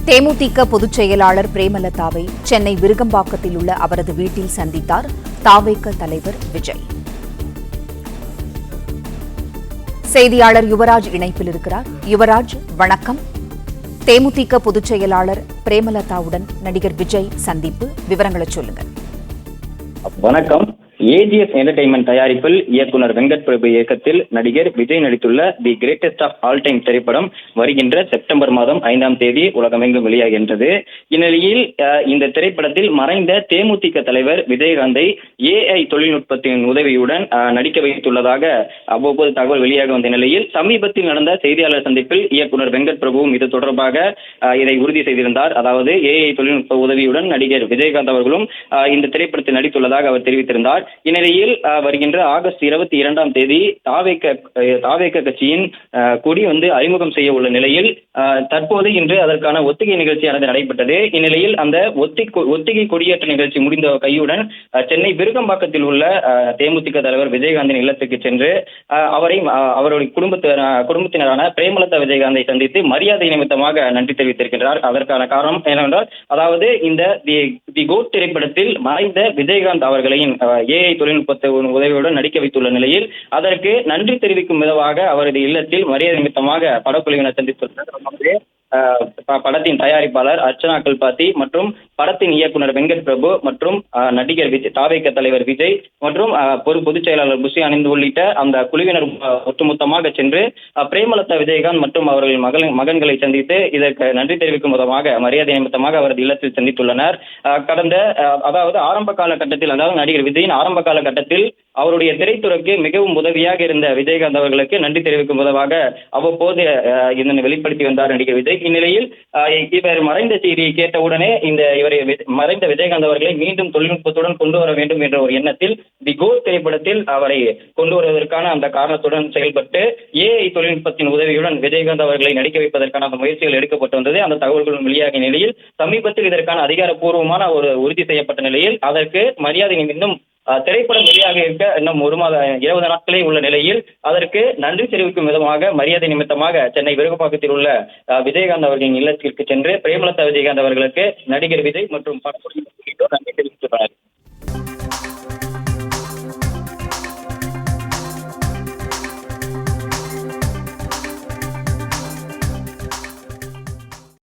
தேமுதிக பொதுச் செயலாளர் பிரேமலதாவை சென்னை விருகம்பாக்கத்தில் உள்ள அவரது வீட்டில் சந்தித்தார் தவேக தலைவர் விஜய். செய்தியாளர் யுவராஜ் இணைப்பில் இருக்கிறார். யுவராஜ், வணக்கம். தேமுதிக பொதுச் செயலாளர் பிரேமலதாவுடன் நடிகர் விஜய் சந்திப்பு, விவரங்களை சொல்லுங்கள். வணக்கம். ஏஜிஎஸ் என்டர்டைன்மெண்ட் தயாரிப்பில் இயக்குனர் வெங்கட் பிரபு இயக்கத்தில் நடிகர் விஜய் நடித்துள்ள the greatest of all time திரைப்படம் வருகின்ற செப்டம்பர் மாதம் 5ஆம் தேதி உலகமெங்கும் வெளியாகின்றது. இந்நிலையில் இந்த திரைப்படத்தில் மறைந்த தேமுதிக தலைவர் விஜயகாந்தை ஏஐ தொழில்நுட்பத்தின் உதவியுடன் நடிக்க வைத்துள்ளதாக அவ்வப்போது தகவல் வெளியாக வந்த நிலையில் சமீபத்தில் நடந்த செய்தியாளர் சந்திப்பில் இயக்குனர் வெங்கட் பிரபுவும் இது தொடர்பாக இதை உறுதி செய்திருந்தார். அதாவது ஏஐ தொழில்நுட்ப உதவியுடன் நடிகர் விஜயகாந்த் அவர்களும் இந்த திரைப்படத்தில் நடித்துள்ளதாக அவர் தெரிவித்திருந்தார். இந்நிலையில் வருகின்ற ஆகஸ்ட் 22ஆம் தேதி தவேக கட்சியின் கொடி அறிமுகம் செய்ய உள்ள நிலையில் தற்போது இன்று அதற்கான ஒத்திகை நிகழ்ச்சியானது நடைபெற்றது. இந்நிலையில் அந்த ஒத்திகை கொடியேற்ற நிகழ்ச்சி முடிந்த கையுடன் சென்னை விருகம்பாக்கத்தில் உள்ள தேமுதிக தலைவர் விஜயகாந்தின் இல்லத்துக்கு சென்று அவருடைய குடும்பத்தினரான பிரேமலதா விஜயகாந்தை சந்தித்து மரியாதை நிமித்தமாக நன்றி தெரிவித்திருக்கின்றார். அதற்கான காரணம் என்னவென்றால், அதாவது இந்த தி கோட் திரைப்படத்தில் மறைந்த விஜயகாந்த் அவர்களின் ஏஐ தொழில்நுட்பத்தை உதவியுடன் நடிக்க வைத்துள்ள நிலையில் அதற்கு நன்றி தெரிவிக்கும் விதமாக அவரது இல்லத்தில் மரியாதை நிமித்தமாக படக்குழுவினர் சந்தித்துள்ளனர். படத்தின் தயாரிப்பாளர் அர்ச்சனா கல்பாத்தி மற்றும் படத்தின் இயக்குனர் வெங்கட் பிரபு மற்றும் நடிகர் தவேக தலைவர் விஜய் மற்றும் பொதுச் செயலாளர் புஷி அணிந்து உள்ளிட்ட அந்த குழுவினர் ஒட்டுமொத்தமாக சென்று பிரேமலதா விஜயகாந்த் மற்றும் அவர்கள் மகன்களை சந்தித்து இதற்கு நன்றி தெரிவிக்கும் விதமாக மரியாதை நிமித்தமாக அவரது இல்லத்தில் சந்தித்துள்ளனர். அதாவது ஆரம்ப காலகட்டத்தில், அதாவது நடிகர் விஜயின் ஆரம்ப காலகட்டத்தில் அவருடைய திரைத்துறைக்கு மிகவும் உதவியாக இருந்த விஜயகாந்த் அவர்களுக்கு நன்றி தெரிவிக்கும் விதமாக அவ்வப்போது இதனை வெளிப்படுத்தி வந்தார் நடிகர் விஜய். இந்நிலையில் இவர் மறைந்த செய்தியை கேட்டவுடனே மறைந்த விஜயகாந்த் அவர்களை மீண்டும் தொழில்நுட்பத்துடன் கொண்டு வர வேண்டும் என்ற ஒரு எண்ணத்தில் தி கோட் திரைப்படத்தில் அவரை கொண்டு வருவதற்கான அந்த காரணத்துடன் செயல்பட்டு ஏஐ தொழில்நுட்பத்தின் உதவியுடன் விஜயகாந்த் அவர்களை நடிக்க வைப்பதற்கான அந்த முயற்சிகள் எடுக்கப்பட்டு வந்தது. அந்த தகவல்களும் வெளியாகிய நிலையில் சமீபத்தில் இதற்கான அதிகாரப்பூர்வமான ஒரு உறுதி செய்யப்பட்ட நிலையில் அதற்கு மரியாதை நிமித்தம் திரைப்படம் வெளியாக இருக்க இன்னும் 20 நாட்களே உள்ள நிலையில் அதற்கு நன்றி தெரிவிக்கும் விதமாக மரியாதை நிமித்தமாக சென்னை விருகம்பாக்கத்தில் உள்ள விஜயகாந்த் அவர்களின் இல்லத்திற்கு சென்று பிரேமலதா விஜயகாந்த் அவர்களுக்கு நடிகர் விஜய் மற்றும் படக்குழு நன்றி தெரிவித்துள்ளனர்.